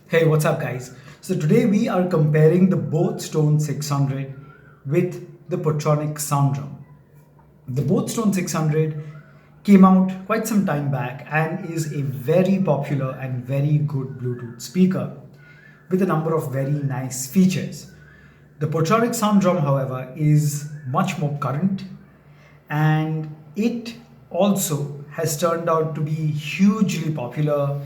Hey, what's up guys? So today we are comparing the boAt Stone 600 with the Portronics Sound Drum. The boAt Stone 600 came out quite some time back and is a very popular and very good Bluetooth speaker with a number of very nice features. The Portronics Sound Drum, however, is much more current and it also has turned out to be hugely popular,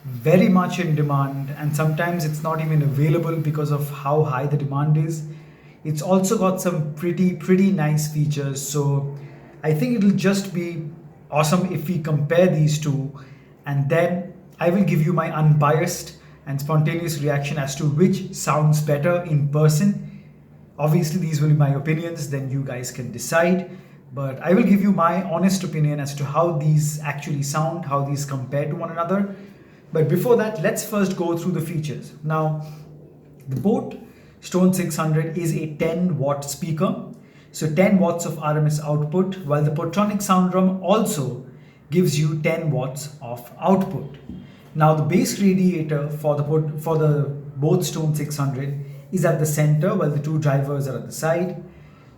very much in demand, and sometimes it's not even available because of how high the demand is. It's also got some pretty nice features, so I think it'll just be awesome if we compare these two, and then I will give you my unbiased and spontaneous reaction as to which sounds better in person. Obviously, these will be my opinions, then you guys can decide. But I will give you my honest opinion as to how these actually sound, how these compare to one another. But before that, let's first go through the features. Now, the boAt Stone 600 is a 10 watt speaker. So 10 watts of RMS output, while the Portronics Sound Drum also gives you 10 watts of output. Now the bass radiator for the boAt Stone 600 is at the center while the two drivers are at the side.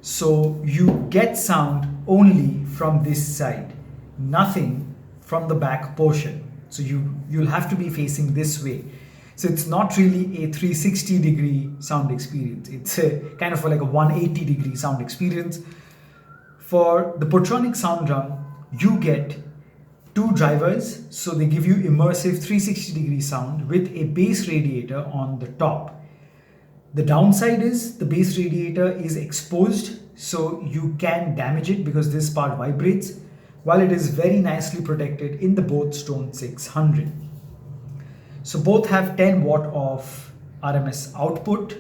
So you get sound only from this side, nothing from the back portion. So you'll have to be facing this way. So it's not really a 360-degree sound experience. It's a kind of like a 180-degree sound experience. For the Portronics Sound Drum, you get two drivers, so they give you immersive 360-degree sound with a bass radiator on the top. The downside is the bass radiator is exposed, so you can damage it because this part vibrates, while it is very nicely protected in the boAt Stone 600. So both have 10 watt of RMS output.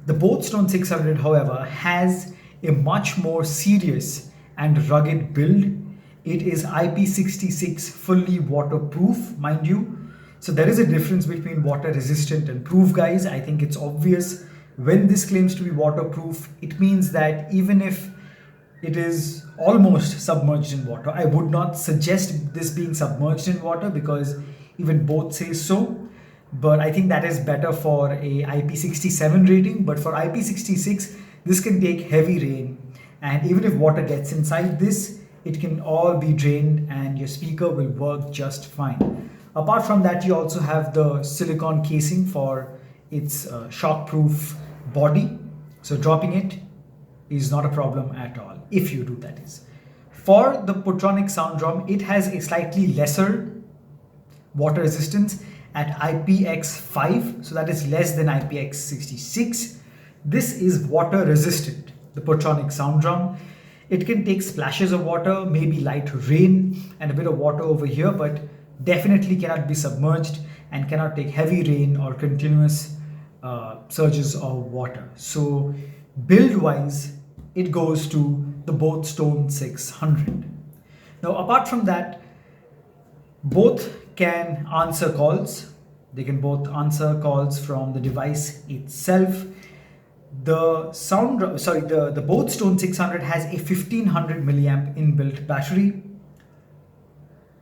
The boAt Stone 600, however, has a much more serious and rugged build. It is IP66 fully waterproof, mind you. So there is a difference between water resistant and proof, guys. I think it's obvious. When this claims to be waterproof, it means that even if it is almost submerged in water, I would not suggest this being submerged in water because even boAt says so. But I think that is better for a IP67 rating. But for IP66, this can take heavy rain. And even if water gets inside this, it can all be drained and your speaker will work just fine. Apart from that, you also have the silicone casing for its shockproof body. So dropping it is not a problem at all, if you do, that is. For the Portronics Sound Drum, it has a slightly lesser water resistance at IPX5, so that is less than IPX66. This is water resistant, the Portronics Sound Drum. It can take splashes of water, maybe light rain and a bit of water over here, but definitely cannot be submerged and cannot take heavy rain or continuous surges of water. So build wise, it goes to the boAt Stone 600. Now apart from that, both can answer calls. They can both answer calls from the device itself. The boAt Stone 600 has a 1500 milliamp inbuilt battery,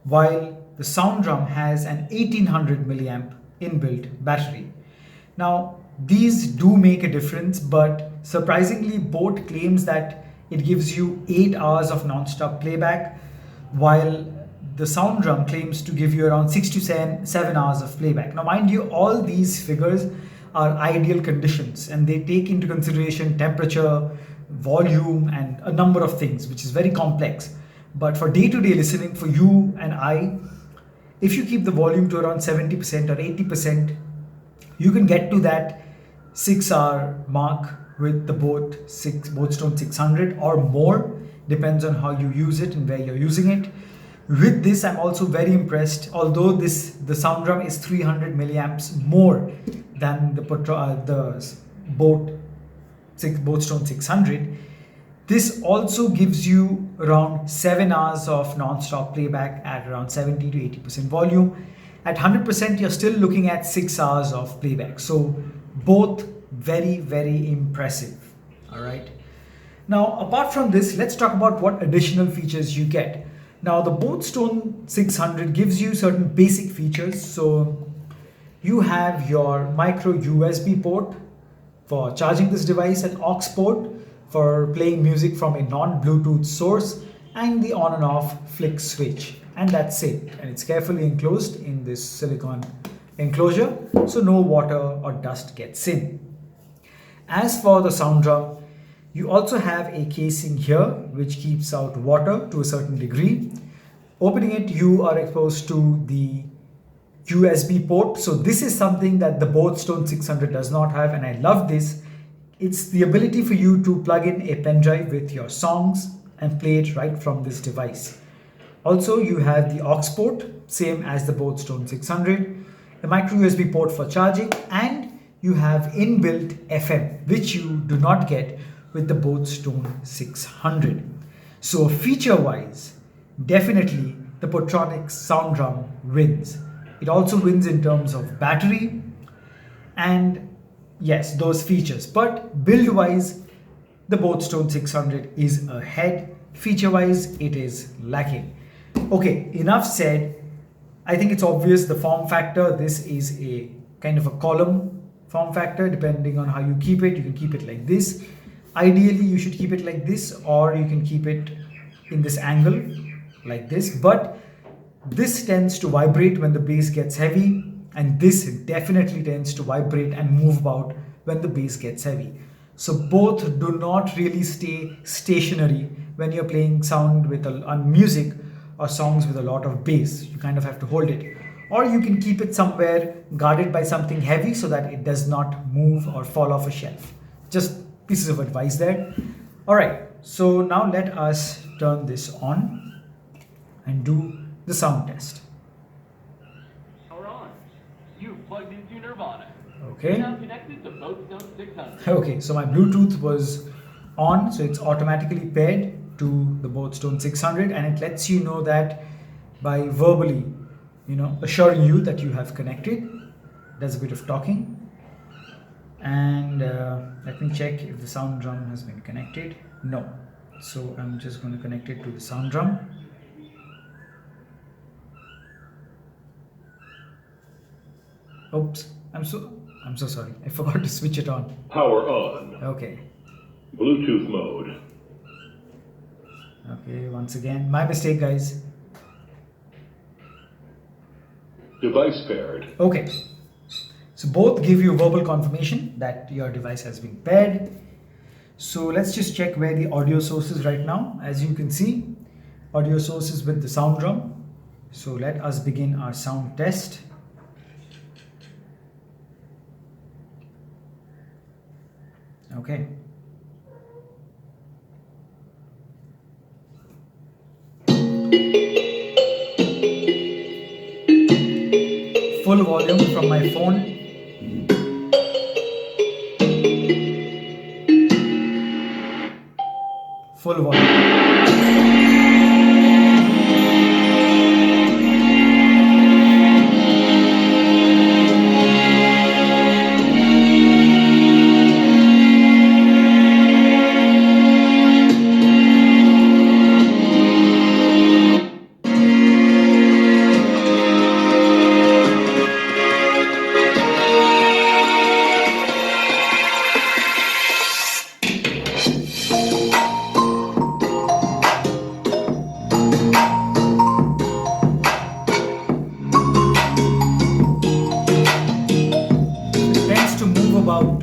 while the Sound Drum has an 1800 milliamp inbuilt battery. Now, these do make a difference, but surprisingly, boAt claims that it gives you 8 hours of non-stop playback, while the Sound Drum claims to give you around 6 to 7 hours of playback. Now, mind you, all these figures are ideal conditions and they take into consideration temperature, volume, and a number of things, which is very complex. But for day-to-day listening, for you and I, if you keep the volume to around 70% or 80%, you can get to that 6-hour mark with the boAt Stone 600 or more, depends on how you use it and where you're using it. With this, I'm also very impressed. Although the Sound Drum is 300 milliamps more than the boAt Stone 600, this also gives you around 7 hours of non-stop playback at around 70 to 80% volume. At 100%, you're still looking at 6 hours of playback. So both very impressive. All right. Now, apart from this, let's talk about what additional features you get. Now, the boAt Stone 600 gives you certain basic features. So You have your micro USB port for charging this device, an aux port for playing music from a non-Bluetooth source, and the on and off flick switch. And that's it. And it's carefully enclosed in this silicone enclosure so no water or dust gets in. As for the sound drum, you also have a casing here which keeps out water to a certain degree. Opening it, you are exposed to the USB port. So this is something that the boAt Stone 600 does not have, and I love this. It's the ability for you to plug in a pen drive with your songs and play it right from this device. Also, you have the aux port, same as the boAt Stone 600, a micro USB port for charging, and you have inbuilt FM, which you do not get with the boAt Stone 600. So feature-wise, definitely the Portronics Sound Drum wins. It also wins in terms of battery and yes, those features. But build-wise, the boAt Stone 600 is ahead. Feature-wise, it is lacking. Okay, enough said. I think it's obvious the form factor. This is a kind of a column form factor. Depending on how you keep it, you can keep it like this. Ideally, you should keep it like this, or you can keep it in this angle like this. But this tends to vibrate when the bass gets heavy, and this definitely tends to vibrate and move about when the bass gets heavy. So both do not really stay stationary when you're playing sound with music or songs with a lot of bass. You kind of have to hold it. Or you can keep it somewhere guarded by something heavy so that it does not move or fall off a shelf. Just pieces of advice there. Alright, so now let us turn this on and do the sound test. Power on. You plugged into Nirvana. Okay. Now connected to boAt Stone 600. Okay, so my Bluetooth was on, so it's automatically paired to the boAt Stone 600, and it lets you know that by verbally, assuring you that you have connected. Does a bit of talking. And let me check if the sound drum has been connected. No. So I'm just going to connect it to the sound drum. Oops, I'm so sorry. I forgot to switch it on. Power on. Okay. Bluetooth mode. Okay, once again, my mistake, guys. Device paired. Okay. So both give you verbal confirmation that your device has been paired. So let's just check where the audio source is right now. As you can see, audio source is with the sound drum. So let us begin our sound test. Okay. Full volume from my phone. Full volume. Tends to move about.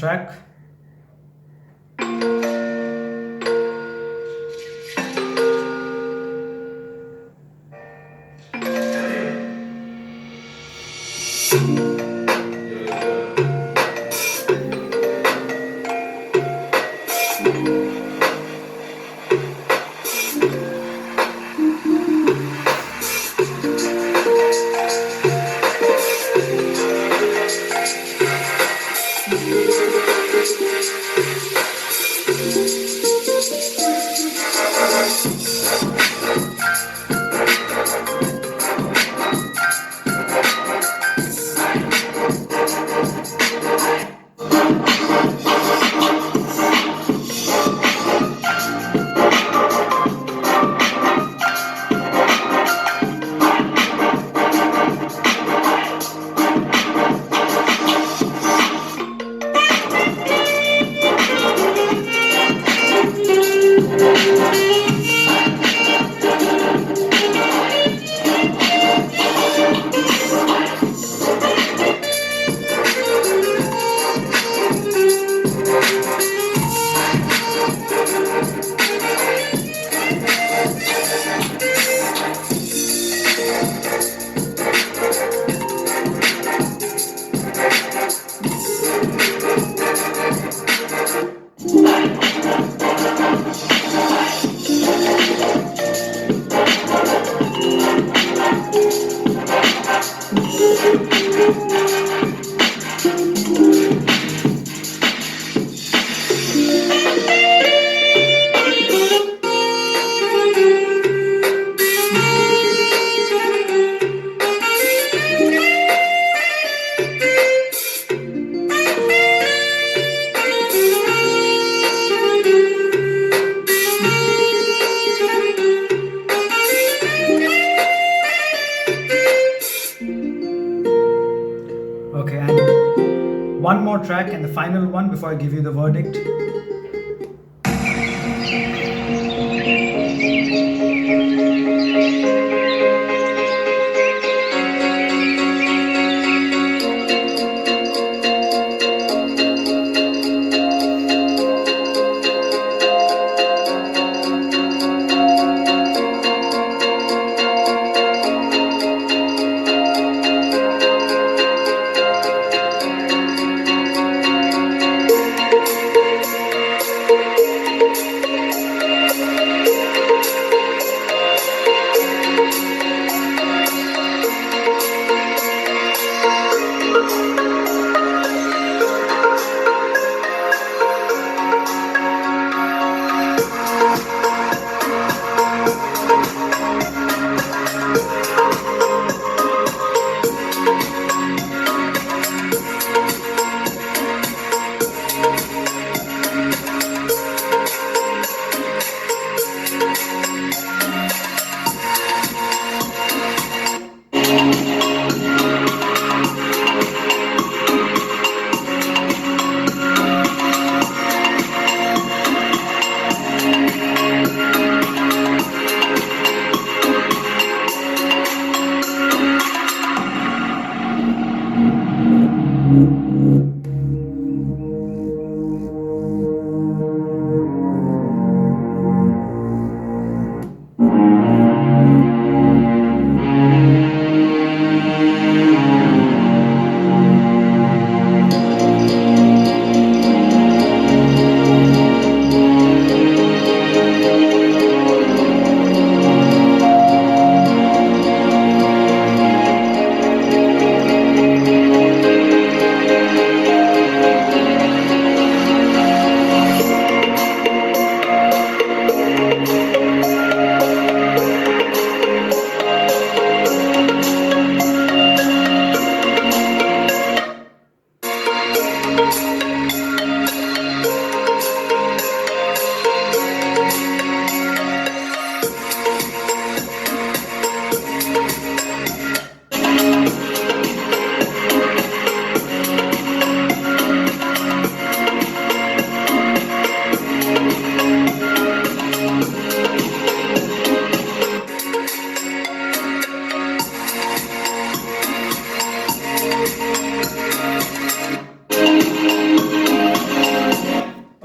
track. Okay, and one more track and the final one before I give you the verdict.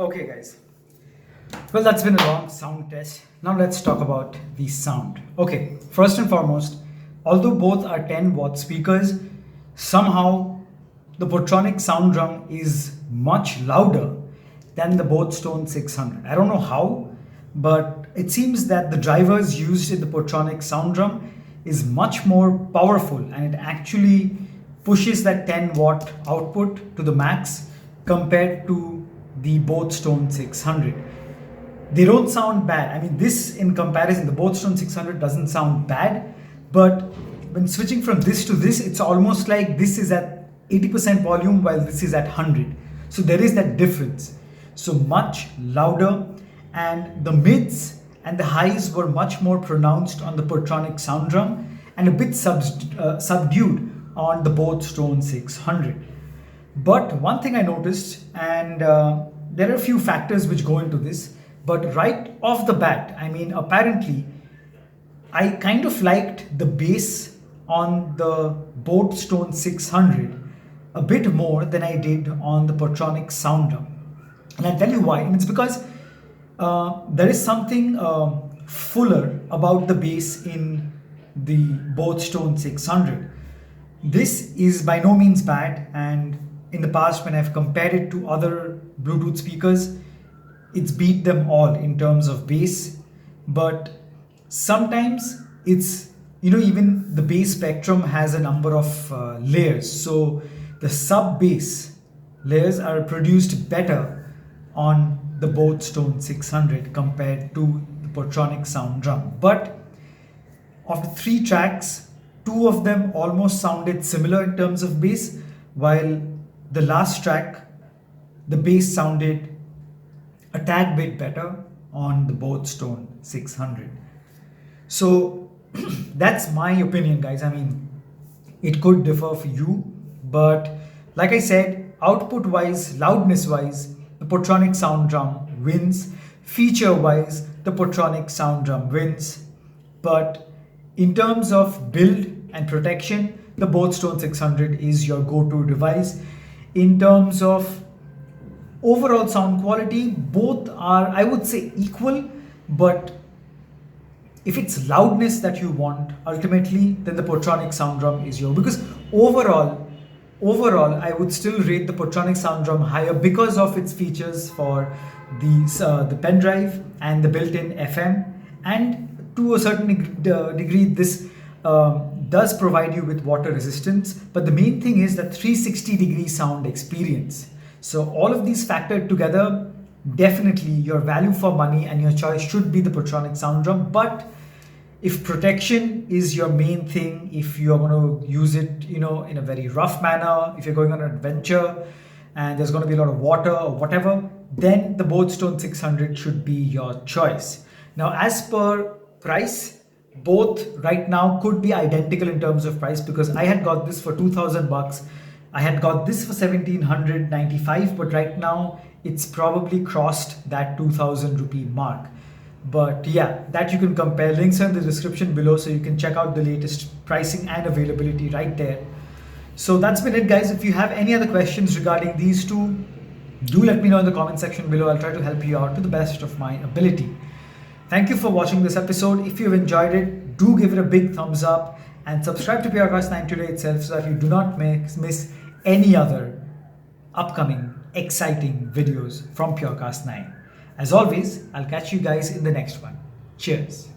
Okay, guys. Well, that's been a long sound test. Now let's talk about the sound. Okay, first and foremost, although both are 10 watt speakers, somehow the Portronics Sound Drum is much louder than the boAt Stone 600. I don't know how, but it seems that the drivers used in the Portronics Sound Drum is much more powerful, and it actually pushes that 10 watt output to the max compared to the boAt Stone 600. They don't sound bad. I mean, this in comparison, the boAt Stone 600 doesn't sound bad, but when switching from this to this, it's almost like this is at 80% volume while this is at 100. So there is that difference. So much louder, and the mids and the highs were much more pronounced on the Portronics Sound Drum and a bit subdued on the boAt Stone 600. But one thing I noticed, and there are a few factors which go into this, but right off the bat, I mean, apparently, I kind of liked the bass on the boAt Stone 600 a bit more than I did on the Portronics Sound Drum. And I'll tell you why. And it's because there is something fuller about the bass in the boAt Stone 600. This is by no means bad, and in the past when I've compared it to other Bluetooth speakers, it's beat them all in terms of bass. But sometimes it's, even the bass spectrum has a number of layers. So the sub bass layers are produced better on the boAt Stone 600 compared to the Portronics Sound Drum. But of the 3 tracks, 2 of them almost sounded similar in terms of bass, while the last track, the bass sounded a tad bit better on the boAt Stone 600. So that's my opinion, guys. I mean, it could differ for you, but like I said, output wise, loudness wise, the Portronics Sound Drum wins. Feature wise, the Portronics Sound Drum wins. But in terms of build and protection, the boAt Stone 600 is your go-to device. In terms of overall sound quality, both are, I would say, equal, but if it's loudness that you want, ultimately, then the Portronics Sound Drum is your, because overall, I would still rate the Portronics Sound Drum higher because of its features for the pen drive and the built-in FM, and to a certain degree, this does provide you with water resistance. But the main thing is that 360-degree sound experience. So all of these factored together, definitely your value for money and your choice should be the Portronics Sound Drum. But if protection is your main thing, if you're going to use it, in a very rough manner, if you're going on an adventure and there's going to be a lot of water or whatever, then the boAt Stone 600 should be your choice. Now, as per price, both right now could be identical in terms of price, because I had got this for 2,000 bucks. I had got this for 1,795, but right now it's probably crossed that 2,000 rupee mark. But yeah, that you can compare. Links are in the description below, so you can check out the latest pricing and availability right there. So that's been it, guys. If you have any other questions regarding these two, do let me know in the comment section below. I'll try to help you out to the best of my ability. Thank you for watching this episode. If you've enjoyed it, do give it a big thumbs up and subscribe to Purecast 9 today itself, so that you do not miss any other upcoming exciting videos from Purecast 9. As always, I'll catch you guys in the next one. Cheers.